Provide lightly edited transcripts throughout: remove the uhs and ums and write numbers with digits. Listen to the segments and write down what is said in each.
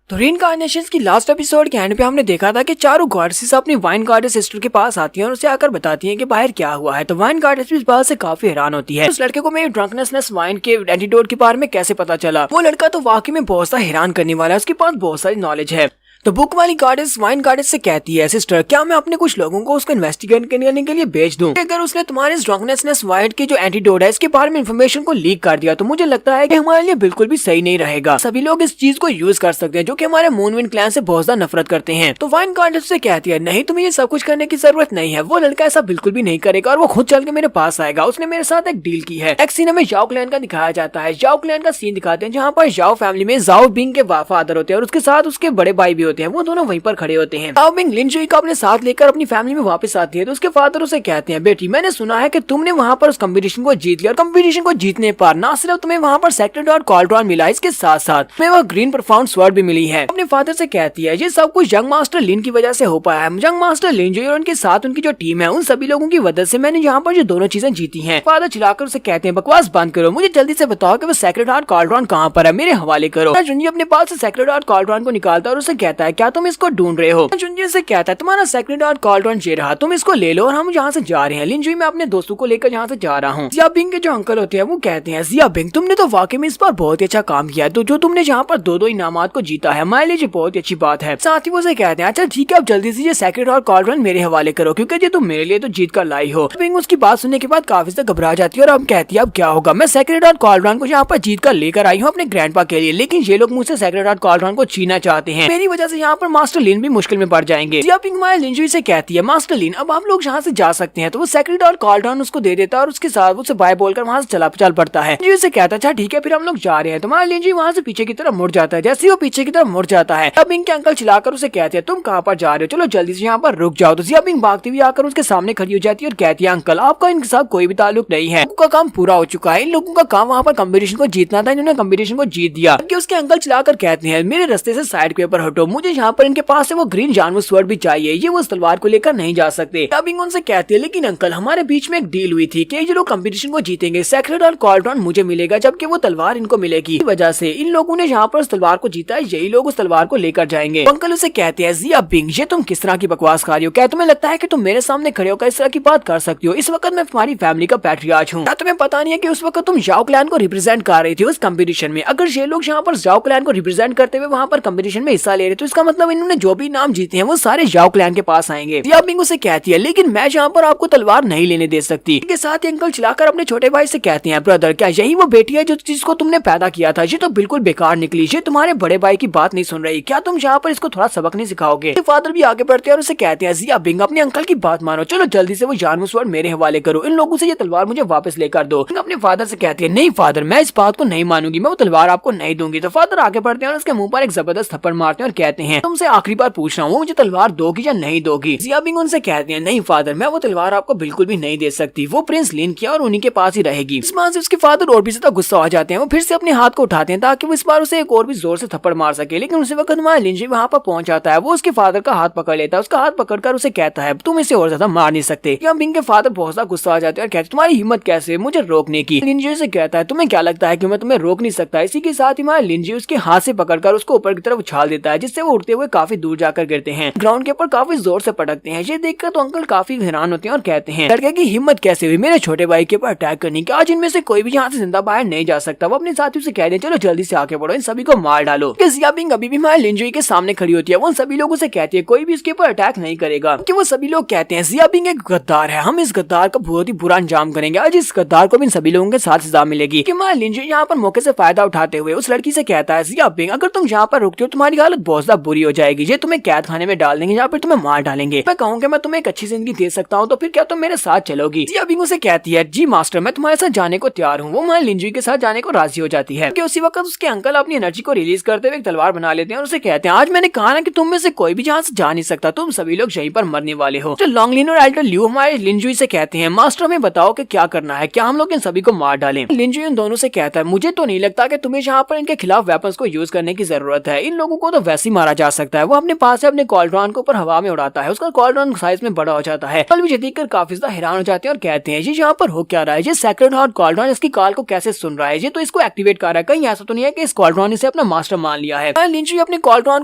तो रीइंकार्नेशंस की last episode के एंड पे हमने देखा था कि चारों गॉडेसेस अपनी वाइन गॉडेस सिस्टर के पास आती हैं और उसे आकर बताती हैं कि बाहर क्या हुआ है। तो वाइन गॉडेस भी इस बात से काफी हैरान होती है। उस लड़के को मेरी ड्रंकनेस वाइन के एंटीडोट के बारे में कैसे पता चला। वो लड़का तो वाकई में बहुत सा हैरान करने वाला है, उसके पास बहुत सारी नॉलेज है। तो बुक वाली गॉडेस वाइन गॉडेस से कहती है, सिस्टर क्या मैं अपने कुछ लोगों को उसको इन्वेस्टिगेट करने के लिए भेज दूं? अगर उसने तुम्हारे ड्रंकनेस वाइन की जो एंटीडोट है इसके बारे में इन्फॉर्मेशन को लीक कर दिया तो मुझे लगता है कि हमारे लिए बिल्कुल भी सही नहीं रहेगा। सभी लोग इस चीज को यूज कर सकते हैं जो कि हमारे मूनविंड क्लैन से बहुत ज्यादा नफरत करते हैं। तो वाइन गॉडेस से कहती है, नहीं तुम्हें ये सब कुछ करने की जरूरत नहीं है। वो लड़का ऐसा बिल्कुल भी नहीं करेगा और वो खुद चल के मेरे पास आएगा। उसने मेरे साथ एक डील की है। एक सीन में जाओ क्लैन का दिखाया जाता है। जाओ क्लैन का सीन दिखाते हैं जहाँ पर जाओ फैमिली में जाओ बिंग के फादर होते हैं और उसके साथ उसके बड़े भाई भी होते हैं। वो दोनों वहीं पर खड़े होते हैं। जाओ बिंग लिन जुई को अपने साथ लेकर अपनी फैमिली में वापस आती है तो उसके फादर उसे कहते हैं, बेटी मैंने सुना है कि तुमने वहाँ पर उस कंपटीशन को जीत लिया और कंपटीशन को जीतने पर ना सिर्फ तुम्हें वहाँ पर सेक्रेड और कॉल्ड्रॉन मिला, इसके साथ साथ तुम्हें वह ग्रीन परफाउंड स्वर्ड भी मिली है। अपने फादर से कहती है ये सब कुछ यंग मास्टर लिन की वजह से हो पाया है। यंग मास्टर लिन जुई और उनके साथ उनकी जो टीम है उन सभी लोगों की वजह से मैंने यहाँ पर जो दोनों चीजें जीती हैं। फादर चिल्लाकर उसे कहते हैं, बकवास बंद करो, मुझे जल्दी से बताओ कि वो सेक्रेड हार्ट कॉल्ड्रॉन कहाँ पर है, मेरे हवाले करो। जुंजी अपने पास से सेक्रेड हार्ट कॉल्ड्रॉन को निकालता और उसे कहता है, क्या तुम इसको ढूंढ रहे हो? जुंजी से कहता है, तुम्हारा सेक्रेड हार्ट कॉल्ड्रॉन ये रहा, तुम इसको ले लो और हम यहाँ से जा रहे हैं। लिन जुई मैं अपने दोस्तों को लेकर यहाँ से जा रहा हूँ। जिया बिंग के जो अंकल होते हैं वो कहते हैं, जिया बिंग तुमने तो वाकई में इस बार बहुत ही अच्छा काम किया है। तो जो तुमने यहाँ पर दो इनामात को जीता है हमारे लिए बहुत ही अच्छी बात है। साथ ही वो से कहते हैं, अच्छा ठीक है अब जल्दी से ये सेक्रेड हार्ट कॉल्ड्रॉन मेरे हवाले करो क्योंकि ये तुम मेरे लिए तो जीत कर लाई हो। बिंग उसकी बात सुनने के बाद काफी ज्यादा घबरा जाती है और अब कहती है, अब क्या होगा? मैं सेक्रेड हार्ट कॉल्ड्रॉन को यहाँ पर जीत कर लेकर आई हूँ अपने ग्रैंडपा के लिए, लेकिन ये लोग मुझसे सेक्रेड हार्ट कॉल्ड्रॉन को छीनना चाहते हैं। मेरी वजह से यहाँ पर मास्टर लिन भी मुश्किल में पड़ जाएंगे। जिया बिंग लिन जुई से कहती है, मास्टर लिन अब हम लोग यहाँ से जा सकते हैं। तो वो सेक्रेड हार्ट कॉल्ड्रॉन उसको दे देता है और उसके साथ उसे बाय बोलकर वहाँ से चल पड़ता है। जुई से कहता है, अच्छा ठीक है फिर हम लोग जा रहे हैं। तुम्हारा लिन जुई वहाँ से पीछे की तरफ मुड़ जाता है। जैसे वो पीछे की तरफ मुड़ जाता है तब बिंग के अंकल चिल्लाकर उसे कहते हैं, तुम कहाँ पर जा रहे हो, चलो जल्दी से यहाँ पर रुक जाओ। तो जिया बिंग भागती हुई आकर उसके सामने खड़ी हो जाती है और कहती है, अंकल आपका इनके साथ कोई भी ताल्लुक नहीं है, उनका काम पूरा हो चुका है। इन लोगों का काम वहाँ पर कंपटीशन को जीतना था, इन्होंने कंपटीशन को जीत दिया। उसके अंकल चिल्लाकर कहते हैं, मेरे रास्ते से साइड के ऊपर हटो, मुझे यहाँ पर इनके पास से वो ग्रीन जानवर स्वर्ड भी चाहिए, ये वो तलवार को लेकर नहीं जा सकते। बिंग उनसे कहती है, लेकिन अंकल हमारे बीच में एक डील हुई थी कि ये लोग कंपटीशन को जीतेंगे सेक्रेड और कॉल्ड्रॉन मुझे मिलेगा जबकि वो तलवार इनको मिलेगी। इस वजह से इन लोगों ने यहाँ पर उस तलवार को जीता है, यही लोग उस तलवार को लेकर जाएंगे। अंकल उसे कहते हैं, जिया बिंग ये तुम किस तरह की बकवास कर रही हो? क्या तुम्हें लगता है कि तुम मेरे सामने खड़े होकर इस तरह की बात कर सकती हो? इस वक्त मैं तुम्हारी फैमिली का पैट्रियार्च हूँ। क्या तुम्हें पता नहीं है कि उस वक्त तुम जाओ क्लैन को रिप्रेजेंट कर रही थी उस कंपटीशन में? अगर ये लोग यहाँ पर जाओ क्लैन को रिप्रेजेंट करते हुए वहाँ पर कंपटीशन में हिस्सा ले रहे तो इसका मतलब इन्होंने जो भी नाम जीते हैं वो सारे जाओ क्लैन के पास आएंगे। जिया बिंग उसे कहती है, लेकिन मैं यहाँ पर आपको तलवार नहीं लेने दे सकती। इसके साथ ही अंकल चिल्लाकर अपने छोटे भाई से कहते हैं, ब्रदर क्या यही वो बेटी है जो जिसको तुमने पैदा किया था? ये तो बिल्कुल बेकार निकली, ये तुम्हारे बड़े भाई की बात नहीं सुन रही, क्या तुम यहाँ पर इसको थोड़ा सबक नहीं सिखाओगे? फादर भी आगे बढ़ते हैं और उसे कहते हैं, जिया बिंग अपने अंकल की बात मानो, चलो जल्दी से वो जानवर स्वर्ड मेरे हवाले करो, इन लोगों से ये तलवार मुझे वापस लेकर दो। अपने फादर से कहती है, नहीं फादर मैं इस बात को नहीं मानूंगी, मैं वो तलवार आपको नहीं दूंगी। तो फादर आगे बढ़ते हैं और उसके मुंह पर एक जबरदस्त थप्पड़ मारते हैं और कहते हैं, तुमसे आखिरी बार पूछ रहा हूँ मुझे तलवार दोगी या नहीं दोगी? जिया बिंग उनसे कहते हैं, नहीं फादर मैं वो तलवार आपको बिल्कुल भी नहीं दे सकती, वो प्रिंस लिन की और उन्हीं के पास ही रहेगी। इस बात से उसके फादर और भी ज्यादा गुस्सा हो जाते हैं। वो फिर से अपने हाथ को उठाते हैं ताकि वो इस बार उसे एक और भी जोर से थप्पड़ मार सके, लेकिन उसी वक्त हमारा लिन जुई वहाँ पर पहुंच जाता है। वो उसके फादर का हाथ पकड़ लेता है, उसका हाथ पकड़कर उसे कहता है, तुम इसे और ज्यादा मार नहीं सकते। या बिंग के फादर बहुत ज्यादा गुस्सा आ जाते हैं और कहते हैं, तुम्हारी हिम्मत कैसे मुझे रोकने की? लिन जुई से कहता है, तुम्हें क्या लगता है कि मैं तुम्हें रोक नहीं सकता? इसी के साथ ही हमारा लिन जुई उसके हाथ से पकड़कर उसको ऊपर की तरफ उछाल देता है जिससे वो उड़ते हुए काफी दूर जाकर गिरते हैं, ग्राउंड के ऊपर काफी जोर से पटकते हैं। ये देखकर तो अंकल काफी हैरान होते हैं और कहते हैं, लड़के की हिम्मत कैसे हुई मेरे छोटे भाई के ऊपर अटैक करने की? आज इनमें से कोई भी यहाँ से जिंदा बाहर नहीं जा सकता। वो अपने साथियों से कह रहे हैं, चलो जल्दी से आगे बढ़ो, इन सभी को मार डालो। जिया बिंग अभी भी हमारे लिन जुई के सामने खड़ी होती है। वो सभी लोगों से कहती है कोई भी इसके ऊपर अटैक नहीं करेगा कि वो सभी लोग कहते हैं, जिया बिंग एक गद्दार है, हम इस गद्दार का बहुत ही बुरा अंजाम करेंगे, आज इस गद्दार को भी इन सभी लोगों के साथ सजा मिलेगी। कि हमारे लिन जुई यहाँ पर मौके से फायदा उठाते हुए उस लड़की से कहता है, जिया बिंग अगर तुम यहाँ पर रुकते हो तुम्हारी हालत बहुत ज्यादा बुरी हो जाएगी, ये तुम्हें कैद खाने में डाल देंगे या फिर तुम्हें मार डालेंगे। मैं कहूँगा मैं तुम्हें एक अच्छी जिंदगी दे सकता हूँ तो फिर क्या तुम मेरे साथ चलोगी? जिया बिंग उसे कहती है, जी मास्टर मैं तुम्हारे साथ जाने को तैयार हूँ। वो हमारे लिन जुई के साथ जाने को राजी हो जाती है। उसी वक्त उसके अंकल अपनी एनर्जी को रिलीज करते हुए एक तलवार बना लेते हैं और उसे कहते हैं, आज मैंने कहा ना कि तुम में से कोई भी यहाँ से जा नहीं सकता, तुम सभी लोग यहीं पर मरने वाले हो। तो लॉन्गलिन और एल्डर ल्यू हमारे लिन जुई से कहते हैं, मास्टर हमें बताओ कि क्या करना है, क्या हम लोग इन सभी को मार डालें? लिन जुई उन दोनों से कहता है, मुझे तो नहीं लगता कि तुम्हें यहाँ पर इनके खिलाफ वेपन्स को यूज करने की जरूरत है, इन लोगों को तो वैसे ही मारा जा सकता है। वो अपने पास से अपने कॉल्ड्रॉन को ऊपर हवा में उड़ाता है, उसका कॉल्ड्रॉन साइज में बड़ा हो जाता है। कल भी देखकर काफी ज्यादा हैरान हो जाते हैं और कहते हैं ये यहाँ पर हो क्या रहा है, ये सेक्रेड हार्ट कॉल्ड्रॉन इसकी कॉल को कैसे सुन रहा है, ये तो इसको एक्टिवेट कर रहा है, कहीं ऐसा तो नहीं है कि इस कॉल्ड्रॉन ने अपना मास्टर मान लिया है। लिंची अपने कॉल्ड्रॉन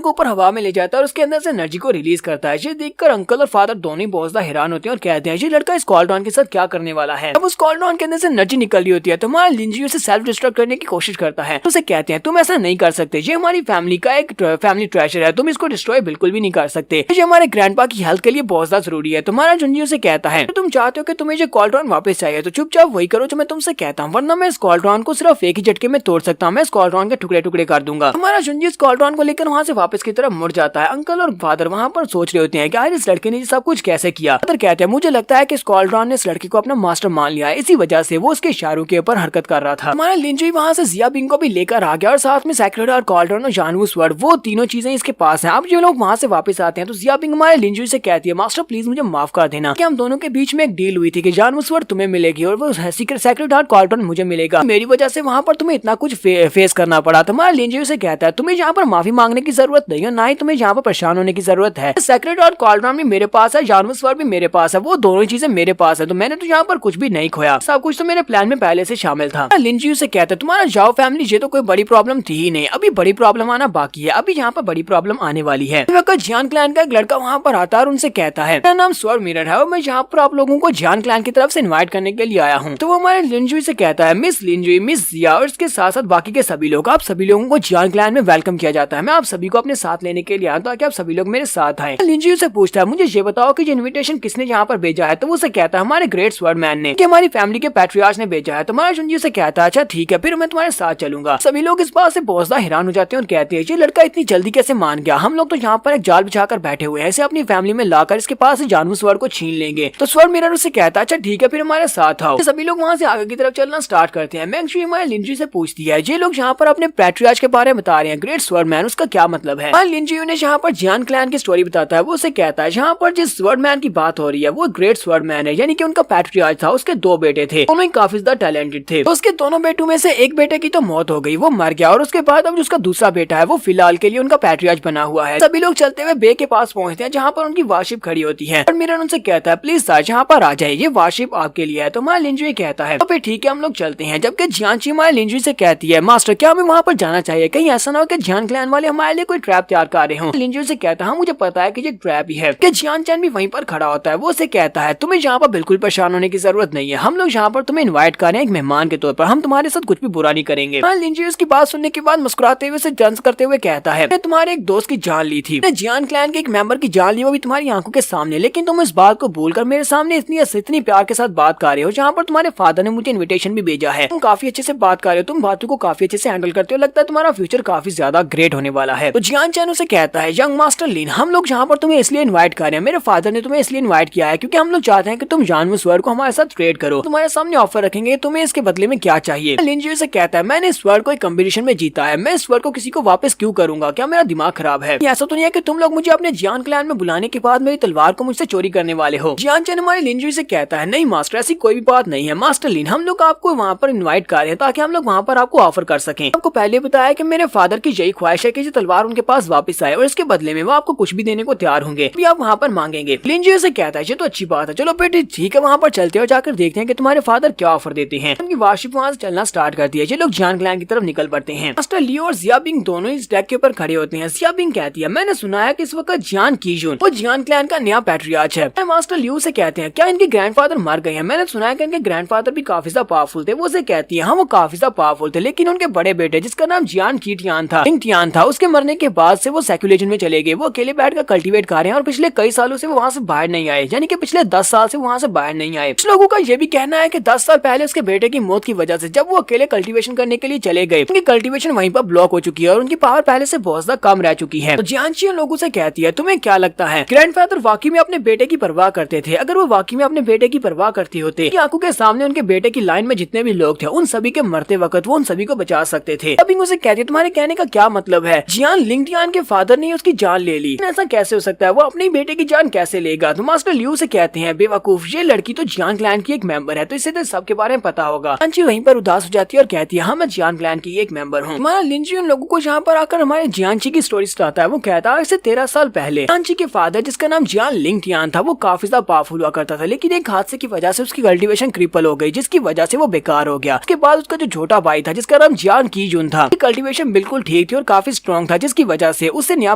को ऊपर हवा में ले जाता है और उसके अंदर से एनर्जी को रिलीज करता है। ये देखकर अंकल और फादर दोनों बहुत ज्यादा हैरान होते हैं और कहते हैं ये लड़का इस कॉल्ड्रॉन के साथ क्या करने वाला है। अब उस कॉल्ड्रॉन के अंदर से एनर्जी निकल रही होती है तो हमारा लिंची उसे सेल्फ डिस्ट्रक्ट करने की कोशिश करता है। तो उसे कहते हैं तुम ऐसा नहीं कर सकते, ये हमारी फैमिली का एक फैमिली ट्रेजर है, तुम इसको डिस्ट्रॉय बिल्कुल भी नहीं कर सकते, ये हमारे ग्रैंडपा की हेल्थ के लिए बहुत ज्यादा जरूरी है। तुम्हारा जुंजी उसे कहता है तो तुम चाहते हो कि तुम्हें ये कॉल्ड्रॉन वापस चाहिए तो चुपचाप वही करो जो मैं तुमसे कहता हूँ, वरना मैं इस कॉल्ड्रॉन को सिर्फ एक ही झटके में तोड़ सकता हूँ, मैं इस कॉल्ड्रॉन के टुकड़े टुकड़े कर दूंगा। हमारा जुंजी इस कॉल्ड्रॉन को लेकर वहाँ से वापस की तरफ मुड़ जाता है। अंकल और फादर वहाँ पर सोच रहे होते हैं कि यार इस लड़के ने सब कुछ कैसे किया। फादर कहते हैं मुझे लगता है कि इस कॉल्ड्रॉन ने इस लड़के को अपना मास्टर मान लिया है, इसी वजह से वो उसके इशारों के ऊपर हरकत कर रहा था। हमारा लिंची वहाँ से जिया बिंग को भी लेकर आ गया और साथ में सेक्रेड हार्ट कॉल्ड्रॉन और जानवू स्वर्ड, वो तीनों चीजें इसके पास हैं। अब जो लोग वहाँ से वापस आते हैं तो जिया बिंग हमारे लिंची से कहती है मास्टर प्लीज मुझे माफ कर देना कि हम दोनों के बीच में एक डील हुई थी कि जानवू स्वर्ड तुम्हें मिलेगी और वो सेक्रेड हार्ट कॉल्ड्रॉन मुझे मिलेगा, मेरी वजह से वहाँ पर तुम्हें इतना कुछ फेस करना पड़ा। तो हमारा लिंची से कहता है तुम्हें यहाँ पर माफी मांगने की जरूरत नहीं है, ना ही तुम्हें यहाँ पर परेशान होने की जरूरत है। सेक्रेड हार्ट कॉल्ड्रॉन भी मेरे पास है, जानवू स्वर्ड भी मेरे पास है, वो दोनों चीजें मेरे पास है, तो मैंने तो यहाँ पर कुछ भी नहीं खोया, सब कुछ तो मेरे प्लान में पहले से शामिल था। लिंची से कहता है तुम्हारा जाओ फैमिली, ये तो कोई बड़ी प्रॉब्लम थी ही नहीं, अभी बड़ी प्रॉब्लम आना बाकी है, अभी यहाँ पर बड़ी प्रॉब्लम आने वाली है। जियान क्लैन का एक लड़का वहाँ पर आता है और उनसे कहता है मेरा नाम स्वर्ड मिरर है और मैं यहाँ पर आप लोगों को जियान क्लैन की तरफ से इनवाइट करने के लिए आया हूँ। तो वो हमारे लिंजुई से कहता है मिस लिंजुई, मिस जिया और इसके साथ साथ बाकी के सभी लोग, आप सभी लोगों को जियान क्लैन में वेलकम किया जाता है, मैं आप सभी को अपने साथ लेने के लिए आया ताकि आप सभी लोग मेरे साथ आए। लिंजुई से पूछता है मुझे ये बताओ कि इन्विटेशन किसने यहाँ पर भेजा है। तो वो कहता है हमारे ग्रेट स्वर्ड मैन ने, कि हमारी फैमिली के पैट्रियार्च ने भेजा है। तो हमारा जुंजी से कहता है अच्छा ठीक है फिर मैं तुम्हारे साथ चलूंगा। सभी लोग इस बात से बहुत ज्यादा हैरान हो जाते हैं और कहते हैं ये लड़का इतनी जल्दी कैसे मान गया, हम लोग तो यहाँ पर एक जाल बिछाकर बैठे हुए हैं, इसे अपनी फैमिली में लाकर इसके पास से जानवू स्वर्ड को छीन लेंगे। तो स्वर्ड मिरर उससे कहता है अच्छा ठीक है फिर हमारे साथ आओ। सभी लोग वहाँ से आगे की तरफ चलना स्टार्ट करते हैं। मैंग शुई हमारे लिंजी से पूछती है ये लोग यहाँ पर अपने पैट्रियार्च के बारे में बता रहे हैं, ग्रेट स्वर्ड मैन, उसका क्या मतलब है। लिंजी उन्हें यहाँ पर जियान क्लैन की स्टोरी बताता है। वो उसे कहता है यहाँ पर जिस स्वर्ड मैन की बात हो रही है वो ग्रेट स्वर्ड मैन है, यानी कि उनका पैट्रियार्च था, उसके 2 बेटे थे, दोनों ही काफी ज्यादा टैलेंटेड थे। तो उसके दोनों बेटों में से एक बेटे की तो मौत हो गई, वो मर गया, और उसके बाद अब उसका दूसरा बेटा है वो फिलहाल के लिए उनका पैट्रियार्च बना हुआ है। सभी लोग चलते हुए बे के पास पहुंचते हैं जहाँ पर उनकी वारशिप खड़ी होती है और मिरर उनसे कहता है प्लीज सर यहाँ पर आ जाए, ये वारशिप आपके लिए है। तो हमारा लिंजुई कहता है तो फिर ठीक है हम लोग चलते हैं। जबकि जियांची हमारे लिंजुई से कहती है मास्टर क्या हमें वहाँ पर जाना चाहिए, कहीं ऐसा ना हो कि जियान क्लैन वाले हमारे लिए कोई ट्रैप तैयार कर रहे हो। लिंजुई से कहता है मुझे पता है कि ये ट्रैप ही है। कि जियान चैन भी वहीं पर खड़ा होता है। वो उसे कहता है तुम्हें यहाँ पर बिल्कुल परेशान होने की जरूरत नहीं है, हम लोग यहाँ पर तुम्हें इन्वाइट कर रहे हैं एक मेहमान के तौर पर, हम तुम्हारे साथ कुछ भी बुरा नहीं करेंगे। लिंजुई उसकी बात सुनने के बाद मुस्कुराते हुए डांस करते हुए कहता है तुम्हारे एक दोस्त की जान ली थी, जियान क्लैन के एक मेंबर की जान ली, वो भी तुम्हारी आंखों के सामने, लेकिन तुम इस बात को भूलकर मेरे सामने इतनी प्यार के साथ बात कर रहे हो, जहाँ पर तुम्हारे फादर ने मुझे इन्विटेशन भी भेजा है। तुम काफी अच्छे से बात कर रहे हो, तुम बातों को काफी अच्छे से हैंडल करते हो, लगता है तुम्हारा फ्यूचर काफी ज्यादा ग्रेट होने वाला है। तो जियान चैन उसे कहता है यंग मास्टर लिन, हम लोग यहाँ पर तुम्हें इसलिए इन्वाइट कर रहे हैं, मेरे फादर ने तुम्हें इसलिए इन्वाइट किया है क्योंकि हम लोग चाहते हैं कि तुम जानवू स्वर्ड को हमारे साथ ट्रेड करो, तुम्हारे सामने ऑफर रखेंगे, तुम्हें इसके बदले में क्या चाहिए। लिंजुई से कहता है मैंने इस स्वर्ड को एक कंपटीशन में जीता है, मैं इस स्वर्ड को किसी को वापस क्यों करूंगा, क्या मेरा दिमाग खराब है। ऐसा तो नहीं है कि तुम लोग मुझे अपने जियान क्लैन में बुलाने के बाद मेरी तलवार को मुझसे चोरी करने वाले हो। जियान चैन हमारे लिंजुई से कहता है नहीं मास्टर ऐसी कोई भी बात नहीं है, मास्टर लिन हम लोग आपको वहाँ पर इन्वाइट कर रहे हैं ताकि हम लोग वहाँ पर आपको ऑफर कर सकें। आपको पहले बताया कि मेरे फादर की यही ख्वाहिश है कि तलवार उनके पास वापस आए और इसके बदले में वो आपको कुछ भी देने को तैयार होंगे, भी आप वहाँ पर मांगेंगे। लिंजुई से कहता है ये तो अच्छी बात है, चलो बेटे ठीक है वहाँ पर चलते हैं, जाकर देखते हैं कि तुम्हारे फादर क्या ऑफर देते हैं। उनकी वारशिप वहाँ से चलना स्टार्ट करती है। ये लोग जियान क्लैन की तरफ निकल पड़ते हैं। मास्टर लियो और जिया बिंग दोनों इस डेक के ऊपर खड़े होते हैं। जिया बिंग कहती है मैंने सुना है कि इस वक्त जियान कीजुन वो जियान क्लैन का नया पैट्रियार्च है। मास्टर लियो से कहते हैं क्या इनके ग्रैंडफादर मर गए हैं, मैंने सुना है कि इनके ग्रैंडफादर भी काफी ज्यादा पावरफुल थे। वो से कहती है हाँ वो काफी ज्यादा पावरफुल थे, लेकिन उनके बड़े बेटे जिसका नाम जियान कीटियान था उसके मरने के बाद से वो सेक्युलेशन में चले गए, वो अकेले बैठ कर कल्टीवेट कर रहे हैं और पिछले कई सालों से वो वहाँ से बाहर नहीं आए, यानी कि पिछले 10 साल से वहाँ से बाहर नहीं आए। कुछ लोगों का ये भी कहना है कि 10 साल पहले उसके बेटे की मौत की वजह से जब वो अकेले कल्टीवेशन करने के लिए चले गए, उनकी कल्टीवेशन वहीं पर ब्लॉक हो चुकी है और उनकी पावर पहले से बहुत ज्यादा कम रह चुकी है। तो जियांची उन लोगों से कहती है तुम्हें क्या लगता है ग्रैंडफादर वाकई में अपने बेटे की परवाह करते थे? अगर वो वाकई में अपने बेटे की परवाह करते होते, आंखों के सामने उनके बेटे की लाइन में जितने भी लोग थे उन सभी के मरते वक्त वो उन सभी को बचा सकते थे। अब उसे कहती तुम्हारे कहने का क्या मतलब है, जियान लिंगटियान के फादर ने उसकी जान ले ली, ऐसा कैसे हो सकता है, वो अपने बेटे की जान कैसे लेगा? तो मास्टर लियू से कहते हैं बेवकूफ, ये लड़की तो जियान क्लैन की एक मेंबर है, तो इसे तो सबके बारे में पता होगा। अंची वहीं पर उदास हो जाती है और कहती है हाँ मैं जियान क्लैन की एक मेंबर हूँ। हमारा लिंजी उन लोगों को यहाँ पर आकर हमारे जियांची की स्टोरी सुनाता है। वो कहता है इससे 13 साल पहले जियांची के फादर जिसका नाम जियान लिंगटियान था वो काफी ज्यादा पावरफुल हुआ करता था, लेकिन एक हादसे की वजह से उसकी कल्टीवेशन क्रिपल हो गई, जिसकी वजह से वो बेकार हो गया। उसके बाद उसका जो छोटा भाई था जिसका नाम जियान कीजुन था, कल्टीवेशन बिल्कुल ठीक थी और काफी स्ट्रॉन्ग था, जिसकी वजह से उसे नया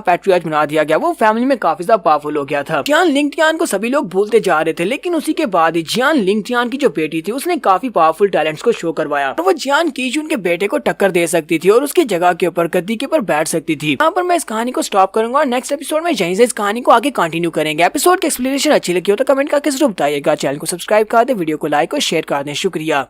पैट्रियार्च बना दिया गया। वो फैमिली में काफी ज्यादा पावरफुल हो गया था। जियान लिंगटियान को सभी लोग भूलते जा रहे थे, लेकिन उसी के बाद ही जियान लिंगटियान की जो बेटी थी उसने काफी पावरफुल टैलेंट्स को शो करवाया और वो जियान कीजुन के बेटे को टक्कर दे सकती थी और उसकी जगह के ऊपर गद्दी के ऊपर बैठ सकती थी। यहाँ पर मैं इस कहानी को स्टॉप करूंगा और नेक्स्ट एपिसोड में यहीं से इस कहानी को आगे कंटिन्यू करेंगे। एपिसोड की एक्सप्लेनेशन अच्छी लगी हो तो कमेंट करके जरूर बताइएगा। चैनल को सब्सक्राइब कर दे, वीडियो को लाइक और शेयर कर दें। शुक्रिया।